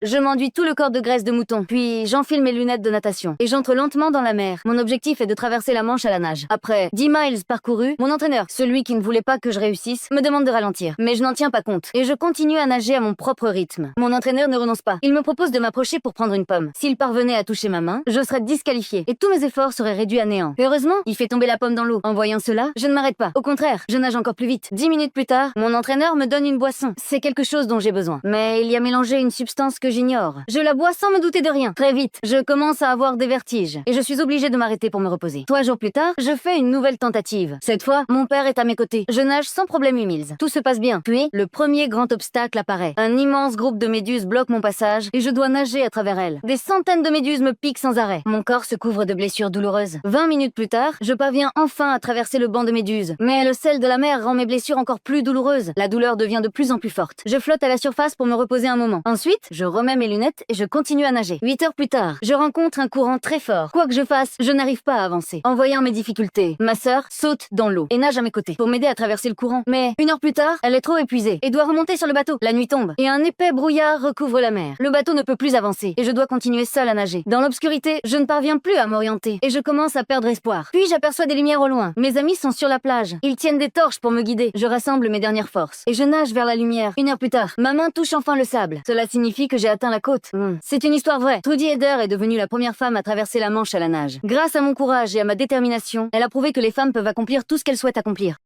Je m'enduis tout le corps de graisse de mouton, puis j'enfile mes lunettes de natation et j'entre lentement dans la mer. Mon objectif est de traverser la Manche à la nage. Après 10 miles parcourus, mon entraîneur, celui qui ne voulait pas que je réussisse, me demande de ralentir. Mais je n'en tiens pas compte et je continue à nager à mon propre rythme. Mon entraîneur ne renonce pas. Il me propose de m'approcher pour prendre une pomme. S'il parvenait à toucher ma main, je serais disqualifié et tous mes efforts seraient réduits à néant. Heureusement, il fait tomber la pomme dans l'eau. En voyant cela, je ne m'arrête pas. Au contraire, je nage encore plus vite. 10 minutes plus tard, mon entraîneur me donne une boisson. C'est quelque chose dont j'ai besoin. Mais il y a mélangé une substance que j'ignore. Je la bois sans me douter de rien. Très vite, je commence à avoir des vertiges et je suis obligée de m'arrêter pour me reposer. 3 jours plus tard, je fais une nouvelle tentative. Cette fois, mon père est à mes côtés. Je nage sans problème 8 milles. Tout se passe bien. Puis, le premier grand obstacle apparaît. Un immense groupe de méduses bloque mon passage et je dois nager à travers elles. Des centaines de méduses me piquent sans arrêt. Mon corps se couvre de blessures douloureuses. 20 minutes plus tard, je parviens enfin à traverser le banc de méduses. Mais le sel de la mer rend mes blessures encore plus douloureuses. La douleur devient de plus en plus forte. Je flotte à la surface pour me reposer un moment. Ensuite, je remets mes lunettes et je continue à nager. 8 heures plus tard, je rencontre un courant très fort. Quoi que je fasse, je n'arrive pas à avancer. En voyant mes difficultés, ma sœur saute dans l'eau et nage à mes côtés pour m'aider à traverser le courant. Mais 1 heure plus tard, elle est trop épuisée et doit remonter sur le bateau. La nuit tombe et un épais brouillard recouvre la mer. Le bateau ne peut plus avancer et je dois continuer seule à nager. Dans l'obscurité, je ne parviens plus à m'orienter et je commence à perdre espoir. Puis j'aperçois des lumières au loin. Mes amis sont sur la plage. Ils tiennent des torches pour me guider. Je rassemble mes dernières forces et je nage vers la lumière. 1 heure plus tard, ma main touche enfin le sable. Cela signifie que j'ai atteint la côte. C'est une histoire vraie. Trudy Eder est devenue la première femme à traverser la Manche à la nage. Grâce à mon courage et à ma détermination, elle a prouvé que les femmes peuvent accomplir tout ce qu'elles souhaitent accomplir.